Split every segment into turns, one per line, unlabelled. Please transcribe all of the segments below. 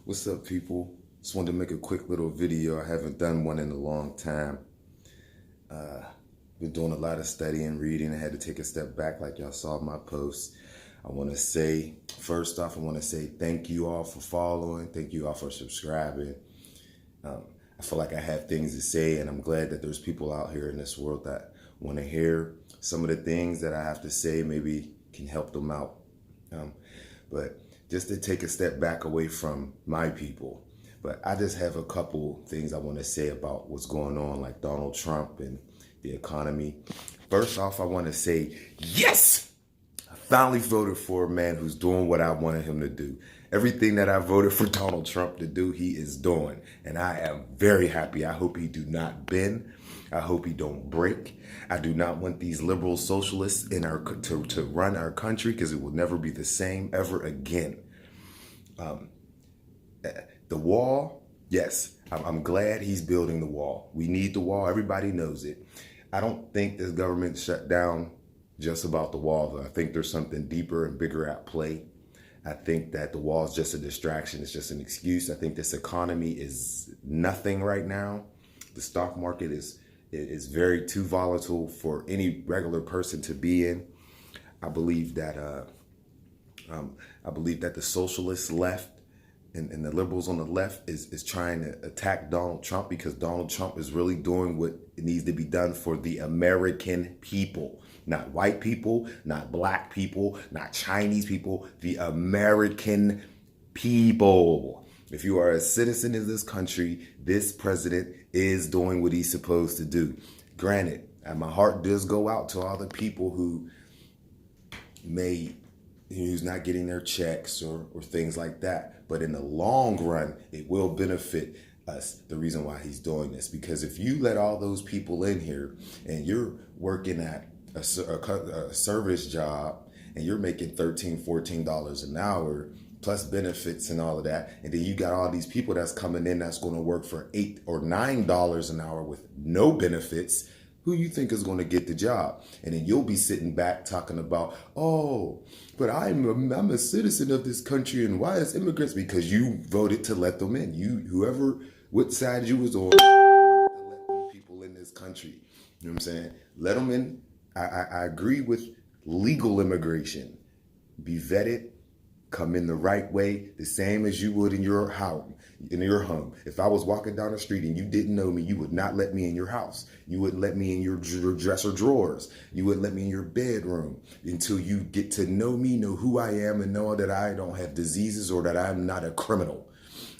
What's up, people? Just wanted to make a quick little video. I haven't done one in a long time. Been doing a lot of studying, reading. I had to take a step back like y'all saw my posts. I want to say, first off, I want to say thank you all for following. Thank you all for subscribing. I feel like I have things to say, and I'm glad that there's people out here in this world that want to hear some of the things that I have to say, maybe can help them out. But just to take a step back away from my people. But I just have a couple things I want to say about what's going on, like Donald Trump and the economy. First off, I want to say, yes! I finally voted for a man who's doing what I wanted him to do. Everything that I voted for Donald Trump to do, he is doing. And I am very happy. I hope he do not bend. I hope he don't break. I do not want these liberal socialists in our to run our country, because it will never be the same ever again. The wall, yes, I'm glad he's building the wall. We need the wall. Everybody knows it. I don't think this government shut down just about the wall, though. I think there's something deeper and bigger at play. I think that the wall is just a distraction. It's just an excuse. I think this economy is nothing right now. The stock market is very too volatile for any regular person to be in. I believe that the socialists left and the liberals on the left is trying to attack Donald Trump, because Donald Trump is really doing what needs to be done for the American people. Not white people, not black people, not Chinese people, the American people. If you are a citizen of this country, this president is doing what he's supposed to do. Granted, and my heart does go out to all the people who's not getting their checks or things like that. But in the long run, it will benefit us, the reason why he's doing this. Because if you let all those people in here and you're working at a service job and you're making $13, $14 an hour, plus benefits and all of that, and then you got all these people that's coming in that's going to work for $8 or $9 an hour with no benefits, who you think is going to get the job? And then you'll be sitting back talking about, oh, but I'm a citizen of this country, and why is immigrants? Because you voted to let them in. What side you was on, to let them people in this country. You know what I'm saying? Let them in. I agree with legal immigration. Be vetted, come in the right way, the same as you would in your home. If I was walking down the street and you didn't know me, you would not let me in your house. You wouldn't let me in your dresser drawers. You wouldn't let me in your bedroom until you get to know me, know who I am, and know that I don't have diseases or that I'm not a criminal,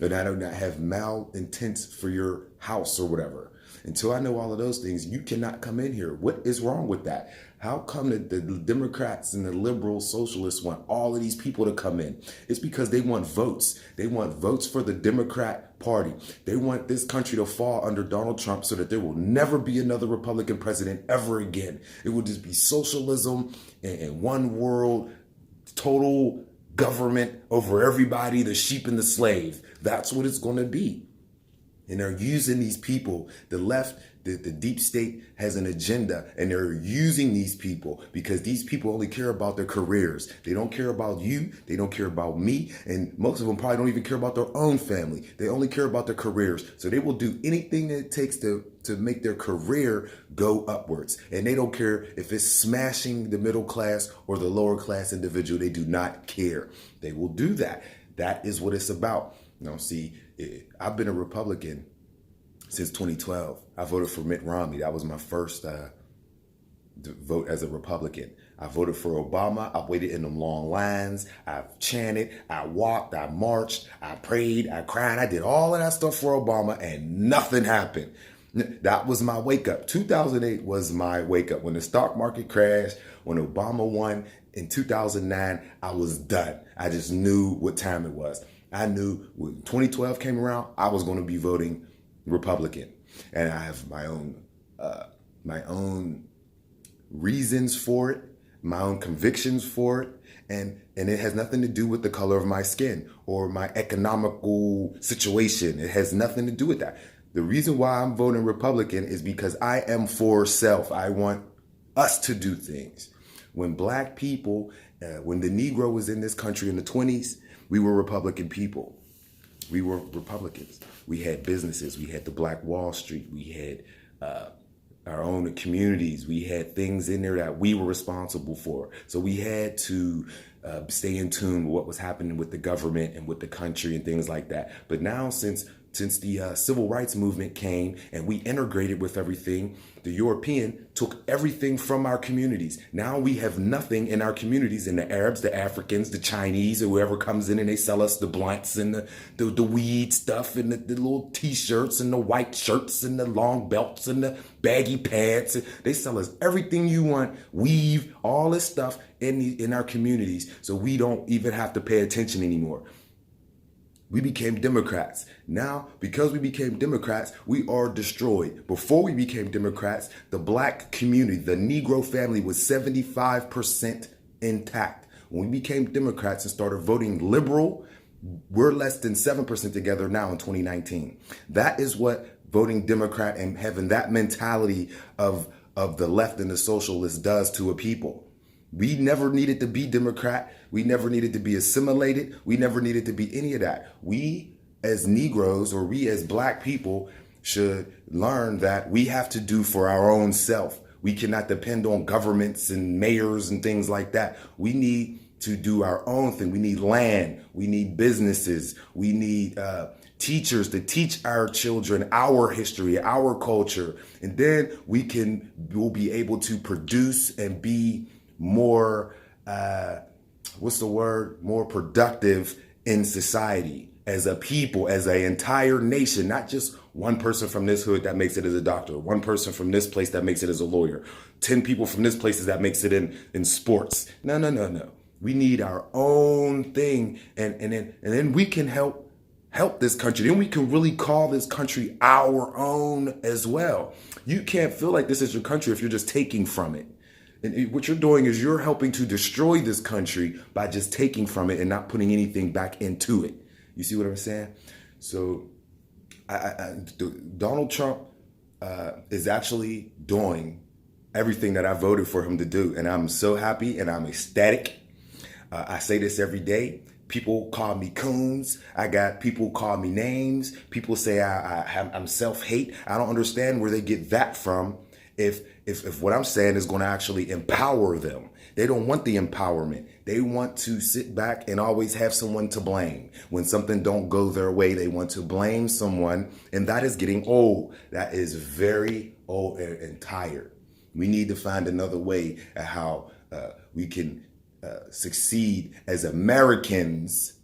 and I do not have malintents for your house or whatever. Until I know all of those things, you cannot come in here. What is wrong with that? How come that the Democrats and the liberal socialists want all of these people to come in? It's because they want votes. They want votes for the Democrat Party. They want this country to fall under Donald Trump so that there will never be another Republican president ever again. It will just be socialism and one world, total government over everybody, the sheep and the slave. That's what it's going to be. And they're using these people. The left, the deep state has an agenda, and they're using these people because these people only care about their careers. They don't care about you. They don't care about me. And most of them probably don't even care about their own family. They only care about their careers. So they will do anything that it takes to make their career go upwards. And they don't care if it's smashing the middle class or the lower class individual. They do not care. They will do that. That is what it's about. See, I've been a Republican since 2012. I voted for Mitt Romney. That was my first vote as a Republican. I voted for Obama. I waited in them long lines. I chanted, I walked, I marched, I prayed, I cried. I did all of that stuff for Obama, and nothing happened. That was my wake up. 2008 was my wake up. When the stock market crashed, when Obama won in 2009, I was done. I just knew what time it was. I knew when 2012 came around, I was going to be voting Republican. And I have my own reasons for it, my own convictions for it. And it has nothing to do with the color of my skin or my economical situation. It has nothing to do with that. The reason why I'm voting Republican is because I am for self. I want us to do things. When black people, when the Negro was in this country in the 20s, we were Republican people. We were Republicans. We had businesses. We had the Black Wall Street. We had our own communities. We had things in there that we were responsible for. So we had to stay in tune with what was happening with the government and with the country and things like that. But now, since the civil rights movement came and we integrated with everything, the European took everything from our communities. Now we have nothing in our communities, and the Arabs, the Africans, the Chinese, or whoever comes in and they sell us the blunts and the weed stuff and the little t-shirts and the white shirts and the long belts and the baggy pants. They sell us everything you want, weave, all this stuff in our communities, so we don't even have to pay attention anymore. We became Democrats. Now, because we became Democrats, we are destroyed. Before we became Democrats, the black community, the Negro family, was 75% intact. When we became Democrats and started voting liberal, we're less than 7% together now in 2019. That is what voting Democrat and having that mentality of the left and the socialists does to a people. We never needed to be Democrat. We never needed to be assimilated. We never needed to be any of that. We as Negroes, or we as black people, should learn that we have to do for our own self. We cannot depend on governments and mayors and things like that. We need to do our own thing. We need land. We need businesses. We need teachers to teach our children our history, our culture. And then we'll be able to produce and be more, more productive in society as a people, as an entire nation, not just one person from this hood that makes it as a doctor, one person from this place that makes it as a lawyer, 10 people from this place that makes it in sports. No. We need our own thing, and then we can help this country. Then we can really call this country our own as well. You can't feel like this is your country if you're just taking from it. And what you're doing is you're helping to destroy this country by just taking from it and not putting anything back into it. You see what I'm saying? So Donald Trump is actually doing everything that I voted for him to do. And I'm so happy and I'm ecstatic. I say this every day. People call me coons. I got people call me names. People say I'm self-hate. I don't understand where they get that from. If what I'm saying is going to actually empower them. They don't want the empowerment. They want to sit back and always have someone to blame. When something don't go their way, they want to blame someone, and that is getting old. That is very old and tired. We need to find another way at how we can succeed as Americans,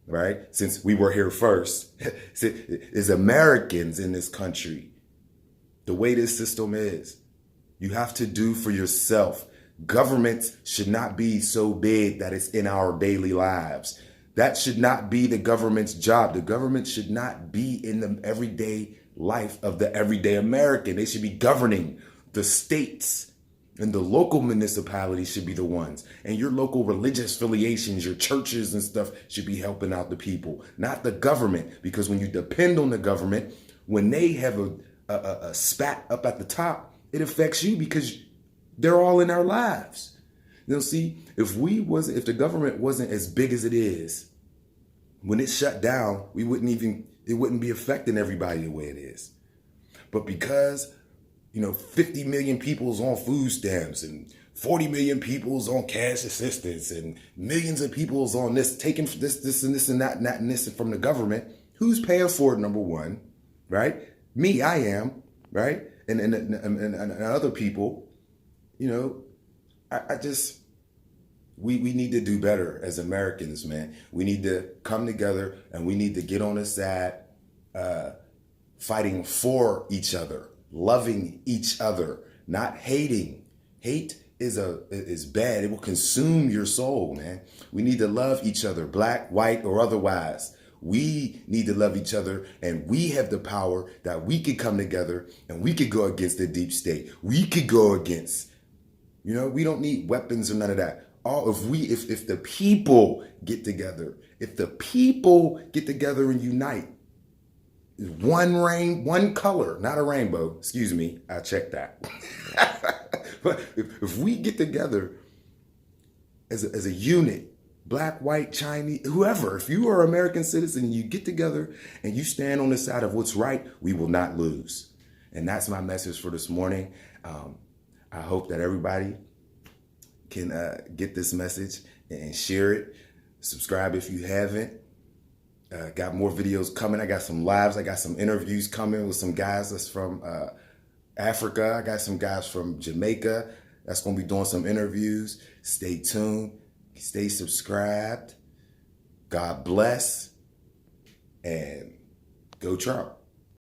right? Since we were here first, as Americans in this country, the way this system is. You have to do for yourself. Governments should not be so big that it's in our daily lives. That should not be the government's job. The government should not be in the everyday life of the everyday American. They should be governing the states, and the local municipalities should be the ones. And your local religious affiliations, your churches and stuff should be helping out the people, not the government. Because when you depend on the government, when they have a spat up at the top, it affects you because they're all in our lives. You know, see, if the government wasn't as big as it is, when it shut down, it wouldn't be affecting everybody the way it is. But because, 50 million people's on food stamps and 40 million people's on cash assistance and millions of people's on this, taking this and this and that and this from the government, who's paying for it, number one, right? Me, I am, right? And other people, we need to do better as Americans, man. We need to come together and we need to get on the side, fighting for each other, loving each other, not hating. Hate is bad. It will consume your soul, man. We need to love each other, black, white, or otherwise. We need to love each other, and we have the power that we could come together and we could go against the deep state. We could go against, we don't need weapons or none of that. If the people get together, and unite, one color, not a rainbow. Excuse me, I checked that. But if we get together as a unit, black, white, Chinese, whoever. If you are an American citizen and you get together and you stand on the side of what's right, we will not lose. And that's my message for this morning. I hope that everybody can get this message and share it. Subscribe if you haven't. Got more videos coming. I got some lives. I got some interviews coming with some guys that's from Africa. I got some guys from Jamaica that's going to be doing some interviews. Stay tuned. Stay subscribed. God bless. And go Trump.